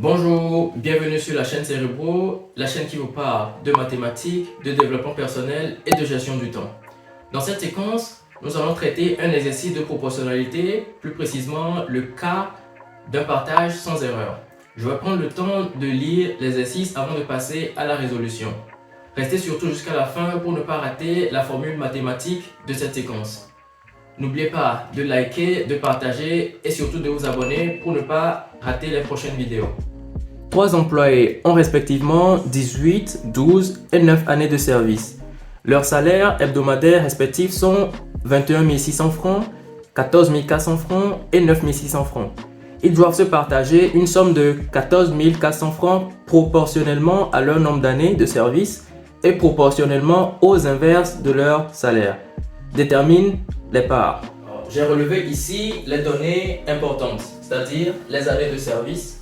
Bonjour, bienvenue sur la chaîne Cérébro, la chaîne qui vous parle de mathématiques, de développement personnel et de gestion du temps. Dans cette séquence, nous allons traiter un exercice de proportionnalité, plus précisément le cas d'un partage sans erreur. Je vais prendre le temps de lire l'exercice avant de passer à la résolution. Restez surtout jusqu'à la fin pour ne pas rater la formule mathématique de cette séquence. N'oubliez pas de liker, de partager et surtout de vous abonner pour ne pas rater les prochaines vidéos. 3 employés ont respectivement 18, 12 et 9 années de service. Leurs salaires hebdomadaires respectifs sont 21 600 francs, 14 400 francs et 9 600 francs. Ils doivent se partager une somme de 14 400 francs proportionnellement à leur nombre d'années de service et proportionnellement aux inverses de leur salaire. Détermine les parts. J'ai relevé ici les données importantes, c'est-à-dire les années de service,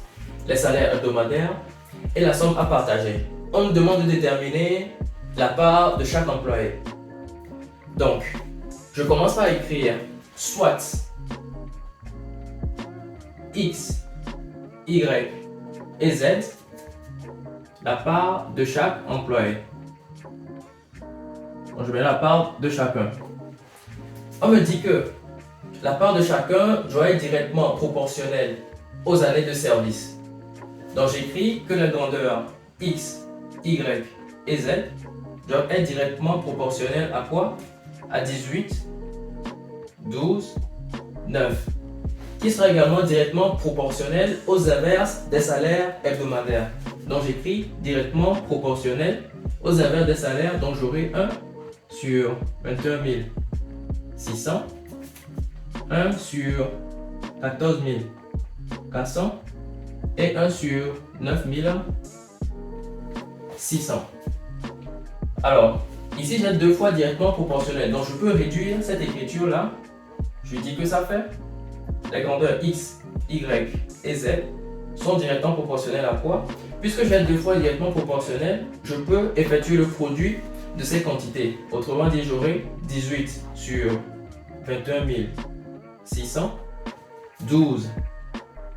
les salaires hebdomadaires et la somme à partager. On me demande de déterminer la part de chaque employé. Donc, je commence par écrire soit X, Y et Z, la part de chaque employé. Donc, je mets la part de chacun. On me dit que la part de chacun doit être directement proportionnelle aux années de service. Donc j'écris que la grandeur X, Y et Z doivent être directement proportionnelles à quoi? À 18, 12, 9, qui sera également directement proportionnel aux inverses des salaires hebdomadaires. Donc j'écris directement proportionnel aux inverses des salaires, donc j'aurai 1 sur 21 600, 1 sur 14 400 et 1 sur 9 600. Alors, ici j'ai deux fois directement proportionnel, donc je peux réduire cette écriture là. Je dis que ça fait les grandeurs X, Y et Z sont directement proportionnelles à quoi? Puisque j'ai deux fois directement proportionnel, je peux effectuer le produit de ces quantités. Autrement dit, j'aurai 18 sur 21 600, 12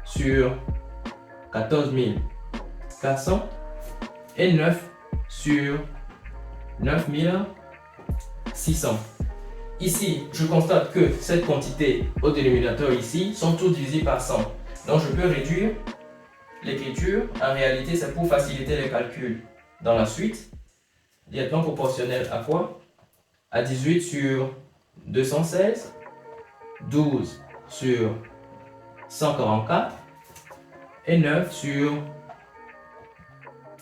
sur 14 400 et 9 sur 9 600. Ici, je constate que cette quantité au dénominateur ici sont tous divisés par 100. Donc je peux réduire l'écriture. En réalité, c'est pour faciliter les calculs dans la suite. Directement proportionnel à quoi? À 18 sur 216, 12 sur 144 et 9 sur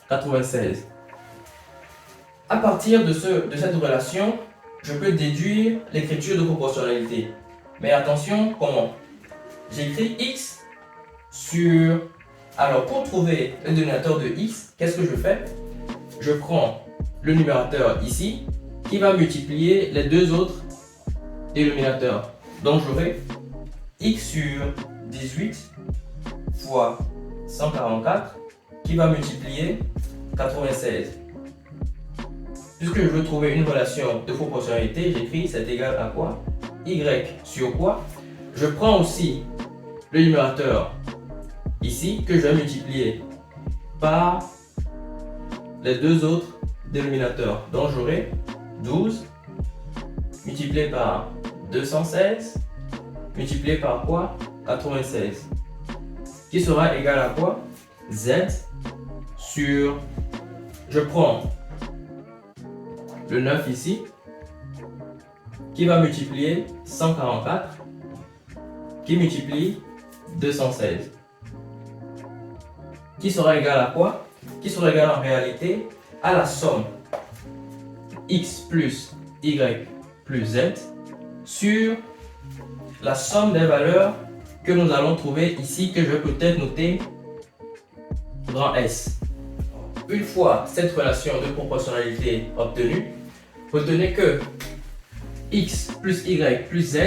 96. À partir de cette relation, je peux déduire l'écriture de proportionnalité. Mais attention, comment? J'écris X sur... Alors, pour trouver le dénominateur de X, qu'est-ce que je fais? Je prends le numérateur ici, qui va multiplier les deux autres dénominateurs. Donc j'aurai X sur 18 fois 144 qui va multiplier 96. Puisque je veux trouver une relation de proportionnalité, j'écris c'est égal à quoi? Y sur quoi? Je prends aussi le numérateur ici que je vais multiplier par les deux autres dénominateurs. Donc j'aurai 12 multiplié par 216 multiplié par quoi? 96. Qui sera égal à quoi? Z sur... Je prends le 9 ici qui va multiplier 144 qui multiplie 216. Qui sera égal à quoi? Qui sera égal en réalité à la somme X plus Y plus Z sur la somme des valeurs que nous allons trouver ici, que je vais peut-être noter grand S. Une fois cette relation de proportionnalité obtenue, retenez que X plus Y plus Z,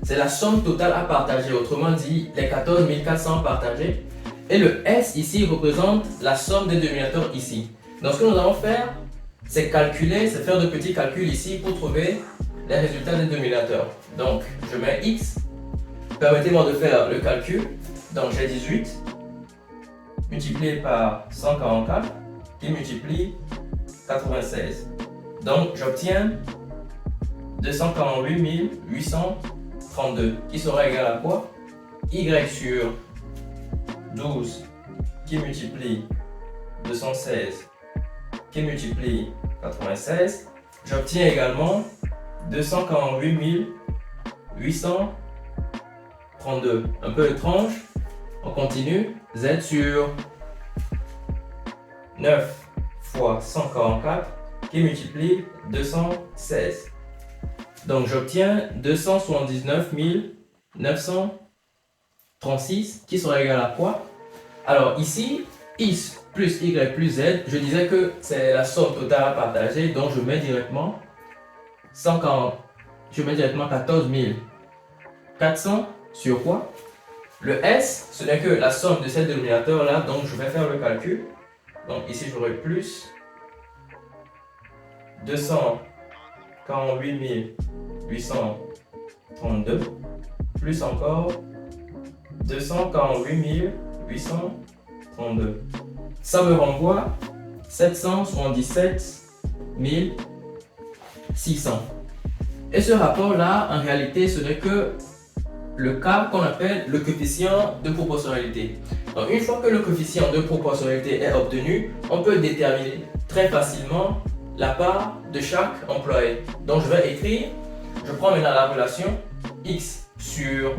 c'est la somme totale à partager, autrement dit les 14 400 partagés. Et le S ici représente la somme des dénominateurs ici. Donc ce que nous allons faire, c'est calculer, c'est faire de petits calculs ici pour trouver les résultats des dénominateurs. Donc je mets X, permettez-moi de faire le calcul. Donc j'ai 18 multiplié par 144 qui multiplie 96. Donc j'obtiens 248 832 qui sera égal à quoi? Y sur 12 qui multiplie 216 qui multiplie 96. J'obtiens également 248 832. Un peu étrange. On continue. Z sur 9 fois 144 qui multiplie 216. Donc j'obtiens 279 936 qui sera égal à quoi? Alors ici, X plus Y plus Z, je disais que c'est la somme totale à partager, donc je mets directement 140, je mets directement 14 400 sur quoi? Le S, ce n'est que la somme de ces dénominateurs là, donc je vais faire le calcul. Donc ici j'aurai plus 248 832 plus encore 248 832. Ça me renvoie 777 600. Et ce rapport-là, en réalité, ce n'est que le cas qu'on appelle le coefficient de proportionnalité. Donc, une fois que le coefficient de proportionnalité est obtenu, on peut déterminer très facilement la part de chaque employé. Donc, je vais écrire, je prends maintenant la relation X sur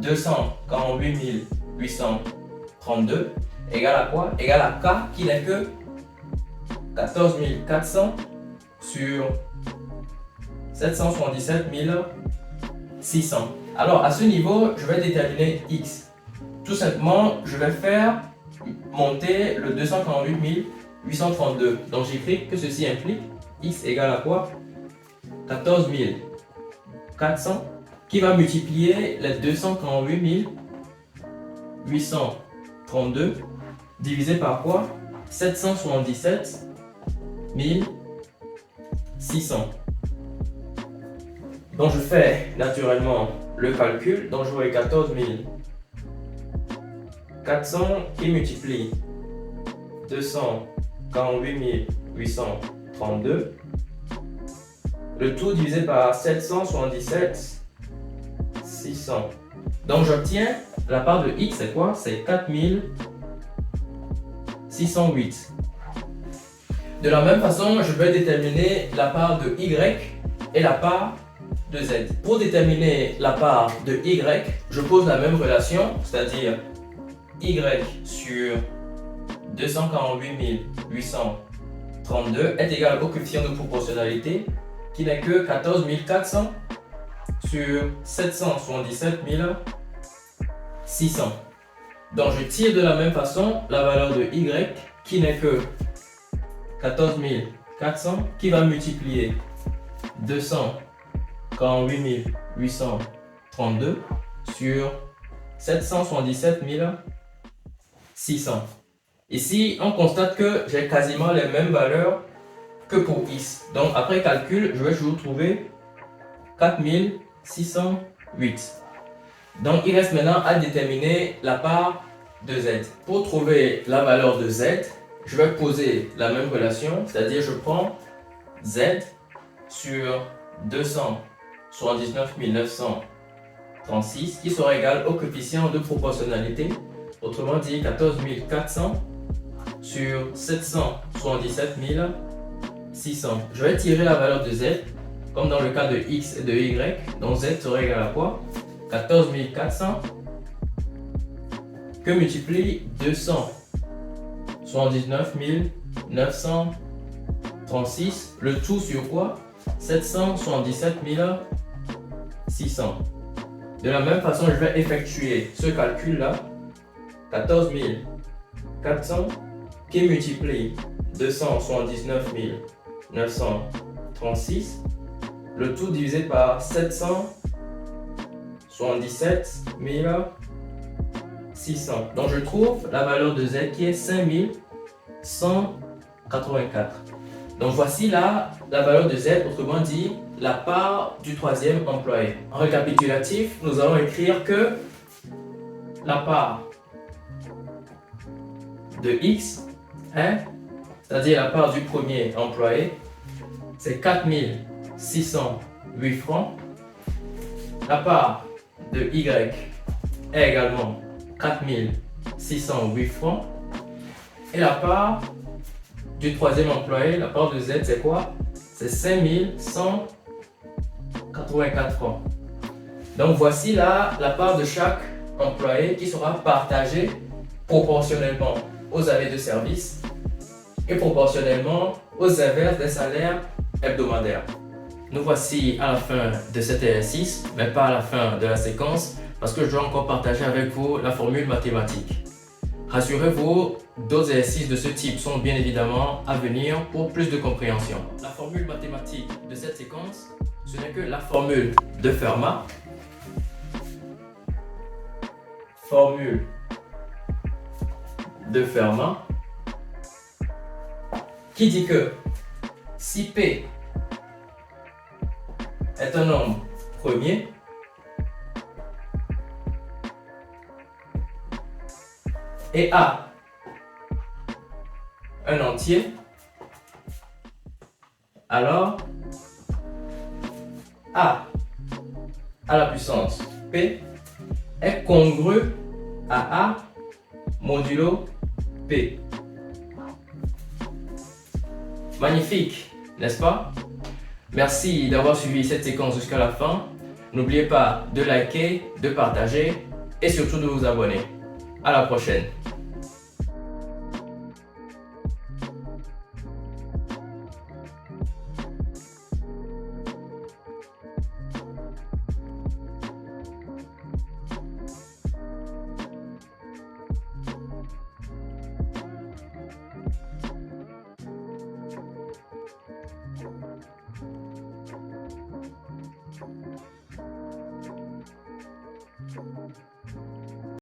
248 832 égale à quoi? Égale à K qui n'est que 14 400 sur 777 600. Alors à ce niveau, je vais déterminer X. Tout simplement, je vais faire monter le 248 832. Donc j'écris que ceci implique X égale à quoi? 14 400 qui va multiplier les 248 832 divisé par quoi? 777 600. Donc je fais naturellement le calcul. Donc j'aurai 14 400 qui multiplie 248 832. Le tout divisé par 777 600. Donc j'obtiens la part de X, c'est quoi? C'est 4608. De la même façon, je vais déterminer la part de Y et la part de Z. Pour déterminer la part de Y, je pose la même relation, c'est-à-dire Y sur 248 832 est égal au coefficient de proportionnalité qui n'est que 14 400 sur 777 600. Donc je tire de la même façon la valeur de Y qui n'est que 14 400 qui va multiplier 248 832 sur 777 600. Ici, on constate que j'ai quasiment les mêmes valeurs que pour X. Donc après calcul, je vais toujours trouver 4608. Donc il reste maintenant à déterminer la part de Z. Pour trouver la valeur de Z, je vais poser la même relation, c'est-à-dire je prends Z sur 279 936 qui sera égal au coefficient de proportionnalité, autrement dit 14 400 sur 777 600. Je vais tirer la valeur de Z comme dans le cas de X et de Y, donc Z sera égal à quoi? 14 400 que multiplie 279 936, le tout sur quoi? 777 600. De la même façon, je vais effectuer ce calcul-là. 14 400 qui multiplie 279 936, le tout divisé par 777 600. Donc je trouve la valeur de Z qui est 5184. Donc voici là la valeur de Z, autrement dit la part du troisième employé. En récapitulatif, nous allons écrire que la part de X, hein, c'est-à-dire la part du premier employé, c'est 4608 francs. La part de Y est également 4608 francs. Et la part du troisième employé, la part de Z, c'est quoi? C'est 5184 francs. Donc voici là la part de chaque employé qui sera partagée proportionnellement aux années de service et proportionnellement aux inverses des salaires hebdomadaires. Nous voici à la fin de cet exercice, mais pas à la fin de la séquence, parce que je dois encore partager avec vous la formule mathématique. Rassurez-vous, d'autres exercices de ce type sont bien évidemment à venir pour plus de compréhension. La formule mathématique de cette séquence, ce n'est que la formule de Fermat. Formule de Fermat qui dit que si P est un nombre premier, et A un entier, alors A à la puissance P est congru à A modulo P. Magnifique, n'est-ce pas? Merci d'avoir suivi cette séquence jusqu'à la fin. N'oubliez pas de liker, de partager et surtout de vous abonner. À la prochaine.